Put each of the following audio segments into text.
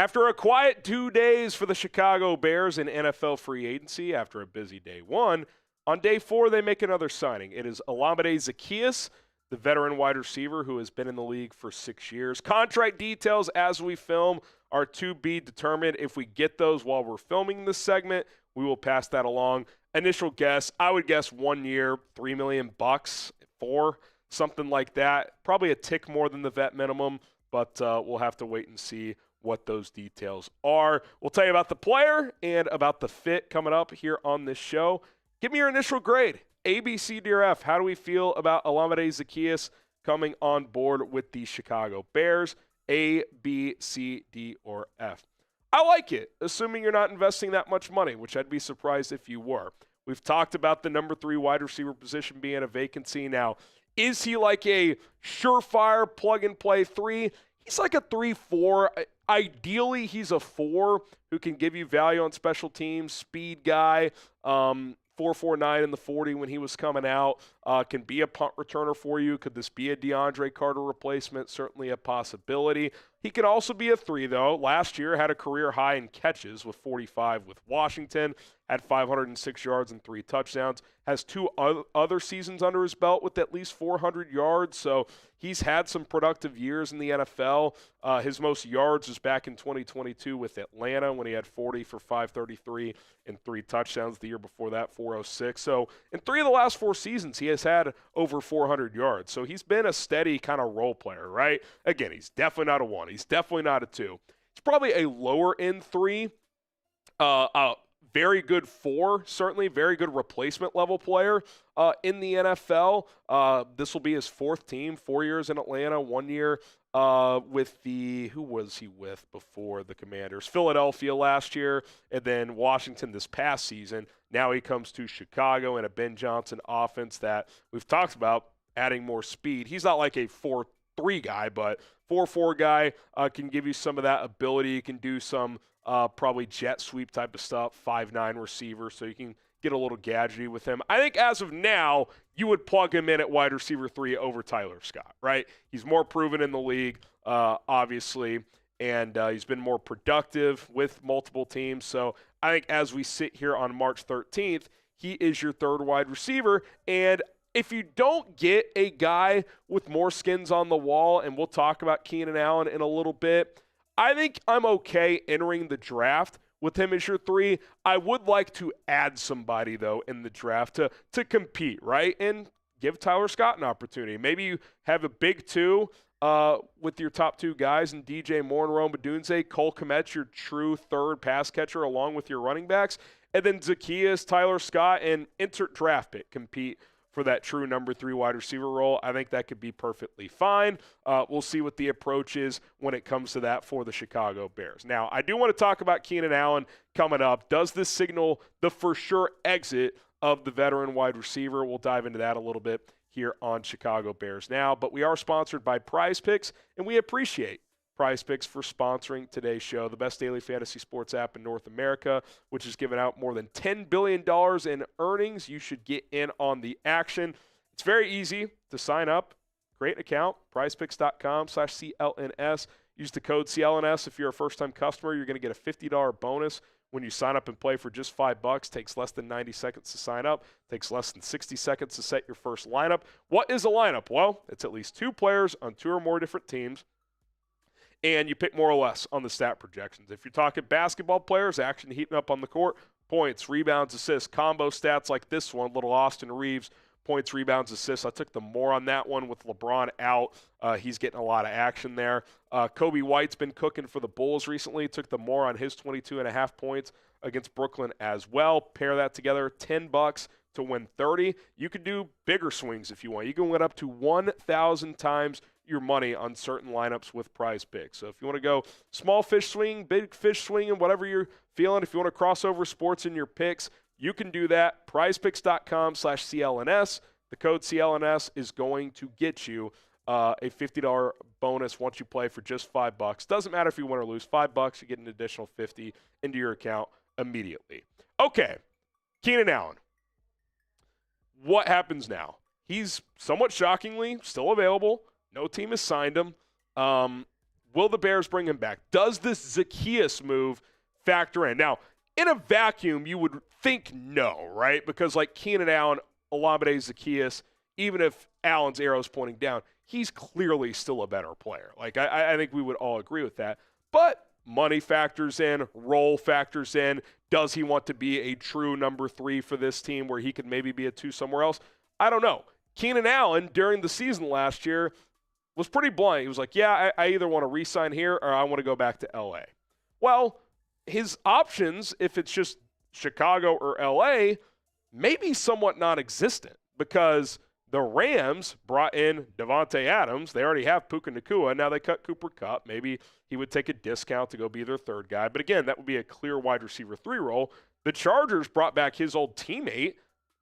After a quiet 2 days for the Chicago Bears in NFL free agency after a busy day one, on day 4 they make another signing. It is Olamide Zaccheaus, the veteran wide receiver who has been in the league for 6 years. Contract details as we film are to be determined. If we get those while we're filming this segment, we will pass that along. Initial guess, I would guess 1 year, $3 million, 4, something like that. Probably a tick more than the vet minimum, but we'll have to wait and see what those details are. We'll tell you about the player and about the fit coming up here on this show. Give me your initial grade. A, B, C, D, or F. How do we feel about Olamide Zaccheaus coming on board with the Chicago Bears? A, B, C, D, or F. I like it, assuming you're not investing that much money, which I'd be surprised if you were. We've talked about the number 3 wide receiver position being a vacancy. Now, is he like a surefire plug-and-play 3? He's like a 3-4. Ideally, he's a 4 who can give you value on special teams, speed guy, 4.49 in the 40 when he was coming out, can be a punt returner for you. Could this be a DeAndre Carter replacement? Certainly a possibility. He could also be a 3, though. Last year had a career high in catches with 45 with Washington, had 506 yards and 3 touchdowns, has 2 other seasons under his belt with at least 400 yards, so he's had some productive years in the NFL. His most yards was back in 2022 with Atlanta when he had 40 for 533 and 3 touchdowns. The year before that, 406. So in 3 of the last 4 seasons, he has had over 400 yards. So he's been a steady kind of role player, right? Again, he's definitely not a 1. He's definitely not a 2. He's probably a lower end 3. Very good 4, certainly. Very good replacement level player in the NFL. This will be his 4th team, 4 years in Atlanta, 1 year with the, who was he with before the Commanders? Philadelphia last year, and then Washington this past season. Now he comes to Chicago in a Ben Johnson offense that we've talked about adding more speed. He's not like a 4-3 guy, but 4-4 guy can give you some of that ability. He can do some probably jet sweep type of stuff, 5'9" receiver, so you can get a little gadgety with him. I think as of now, you would plug him in at wide receiver 3 over Tyler Scott, right? He's more proven in the league, obviously, and he's been more productive with multiple teams. So I think as we sit here on March 13th, he is your 3rd wide receiver. And if you don't get a guy with more skins on the wall, and we'll talk about Keenan Allen in a little bit, I think I'm okay entering the draft with him as your 3. I would like to add somebody, though, in the draft to compete, right? And give Tyler Scott an opportunity. Maybe you have a big 2 with your top 2 guys in DJ Moore and Rome Odunze. Cole Kmet's your true 3rd pass catcher along with your running backs. And then Zaccheaus, Tyler Scott, and insert draft pick compete for that true number 3 wide receiver role. I think that could be perfectly fine. We'll see what the approach is when it comes to that for the Chicago Bears. Now, I do want to talk about Keenan Allen coming up. Does this signal the for sure exit of the veteran wide receiver? We'll dive into that a little bit here on Chicago Bears Now. But we are sponsored by PrizePicks, and we appreciate PrizePicks for sponsoring today's show, the best daily fantasy sports app in North America, which has given out more than $10 billion in earnings. You should get in on the action. It's very easy to sign up, create an account, prizepicks.com/CLNS. Use the code CLNS if you're a first-time customer. You're going to get a $50 bonus when you sign up and play for just $5. Takes less than 90 seconds to sign up. Takes less than 60 seconds to set your first lineup. What is a lineup? Well, it's at least 2 players on 2 or more different teams, and you pick more or less on the stat projections. If you're talking basketball players, action heating up on the court, points, rebounds, assists, combo stats like this one, little Austin Reeves, points, rebounds, assists. I took the more on that one with LeBron out. He's getting a lot of action there. Kobe White's been cooking for the Bulls recently. Took the more on his 22.5 points against Brooklyn as well. Pair that together, $10 to win 30. You could do bigger swings if you want. You can win up to 1,000 times your money on certain lineups with PrizePicks. So if you want to go small fish swing, big fish swing, and whatever you're feeling, if you want to cross over sports in your picks, you can do that. PrizePicks.com/CLNS. The code CLNS is going to get you a $50 bonus once you play for just $5. Doesn't matter if you win or lose. $5, you get an additional $50 into your account immediately. Okay, Keenan Allen. What happens now? He's somewhat shockingly still available. No team has signed him. Will the Bears bring him back? Does this Zaccheaus move factor in? Now, in a vacuum, you would think no, right? Because like Keenan Allen, Olamide Zaccheaus, even if Allen's arrow is pointing down, he's clearly still a better player. Like, I think we would all agree with that. But money factors in, role factors in. Does he want to be a true number 3 for this team where he could maybe be a 2 somewhere else? I don't know. Keenan Allen, during the season last year, was pretty blunt. He was like, yeah, I either want to re-sign here or I want to go back to L.A. Well, his options, if it's just Chicago or L.A., may be somewhat non-existent because the Rams brought in Devontae Adams. They already have Puka Nacua. Now they cut Cooper Kupp. Maybe he would take a discount to go be their third guy. But again, that would be a clear wide receiver 3 role. The Chargers brought back his old teammate,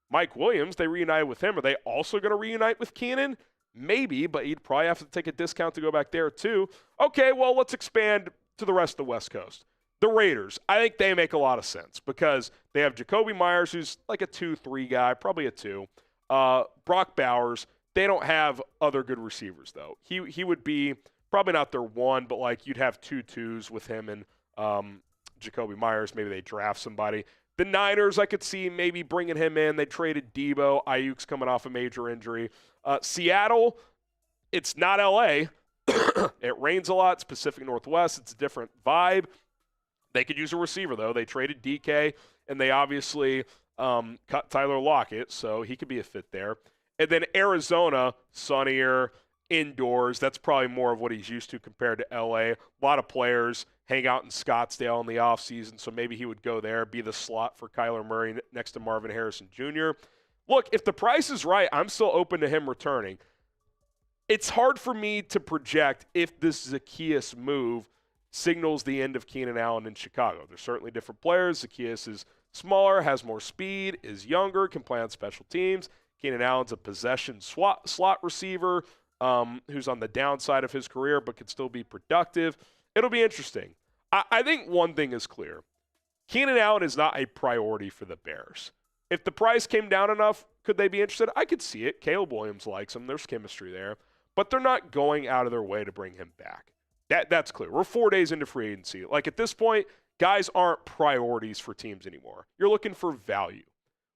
Mike Williams. They reunited with him. Are they also going to reunite with Keenan? Maybe, but he'd probably have to take a discount to go back there too. Okay, well, let's expand to the rest of the West Coast. The Raiders, I think they make a lot of sense because they have Jacoby Myers, who's like a 2-3 guy, probably a 2. Brock Bowers, they don't have other good receivers, though. He would be probably not their 1, but like you'd have 2 2s with him and Jacoby Myers. Maybe they draft somebody. The Niners, I could see maybe bringing him in. They traded Debo. Ayuk's coming off a major injury. Seattle, it's not L.A. It rains a lot. It's Pacific Northwest. It's a different vibe. They could use a receiver, though. They traded DK, and they obviously cut Tyler Lockett, so he could be a fit there. And then Arizona, sunnier, indoors. That's probably more of what he's used to compared to L.A. A lot of players hang out in Scottsdale in the offseason, so maybe he would go there, be the slot for Kyler Murray next to Marvin Harrison Jr. Look, if the price is right, I'm still open to him returning. It's hard for me to project if this Zaccheaus move signals the end of Keenan Allen in Chicago. They're certainly different players. Zaccheaus is smaller, has more speed, is younger, can play on special teams. Keenan Allen's a possession slot receiver who's on the downside of his career but could still be productive. It'll be interesting. I think one thing is clear. Keenan Allen is not a priority for the Bears. If the price came down enough, could they be interested? I could see it. Caleb Williams likes him. There's chemistry there. But they're not going out of their way to bring him back. That's clear. We're 4 days into free agency. Like at this point, guys aren't priorities for teams anymore. You're looking for value.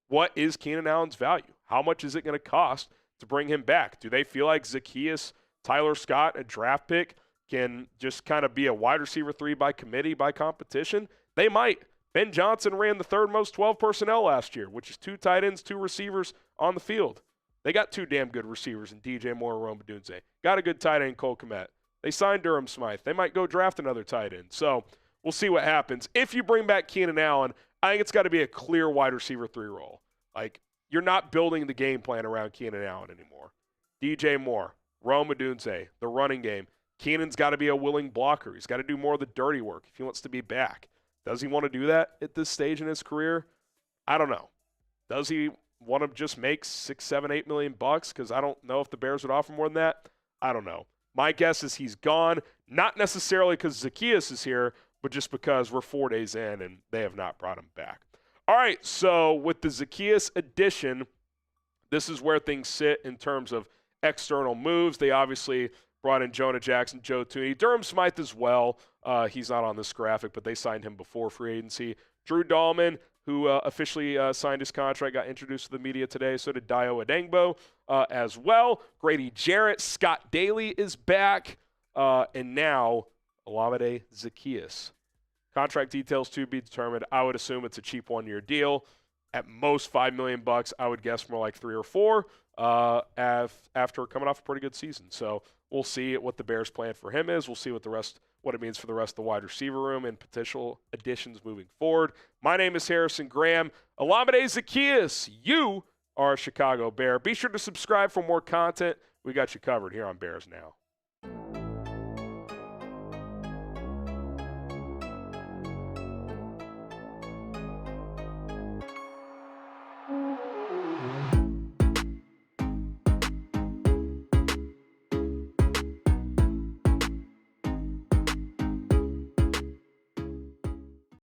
What is Keenan Allen's value? How much is it going to cost to bring him back? Do they feel like Zaccheaus, Tyler Scott, a draft pick, can just kind of be a wide receiver 3 by committee, by competition? They might. Ben Johnson ran the third most 12 personnel last year, which is 2 tight ends, 2 receivers on the field. They got 2 damn good receivers in DJ Moore and Rome Odunze. Got a good tight end, Cole Kmet. They signed Durham Smythe. They might go draft another tight end. So we'll see what happens. If you bring back Keenan Allen, I think it's got to be a clear wide receiver 3 role. Like, you're not building the game plan around Keenan Allen anymore. DJ Moore, Rome Odunze, the running game. Keenan's got to be a willing blocker. He's got to do more of the dirty work if he wants to be back. Does he want to do that at this stage in his career? I don't know. Does he want to just make $6, $7, $8 million bucks? Because I don't know if the Bears would offer more than that. I don't know. My guess is he's gone, not necessarily because Zaccheaus is here, but just because we're 4 days in and they have not brought him back. All right, so with the Zaccheaus addition, this is where things sit in terms of external moves. They obviously brought in Jonah Jackson, Joe Thuney, Durham Smythe as well. He's not on this graphic, but they signed him before free agency. Drew Dahlman, who officially signed his contract, got introduced to the media today. So did Dio Adengbo as well. Grady Jarrett, Scott Daly is back. And now Olamide Zaccheaus. Contract details to be determined. I would assume it's a cheap 1-year deal. At most $5 million bucks. I would guess more like 3 or 4 after coming off a pretty good season. So we'll see what the Bears' plan for him is. We'll see what it means for the rest of the wide receiver room and potential additions moving forward. My name is Harrison Graham. Olamide Zaccheaus, you are a Chicago Bear. Be sure to subscribe for more content. We got you covered here on Bears Now.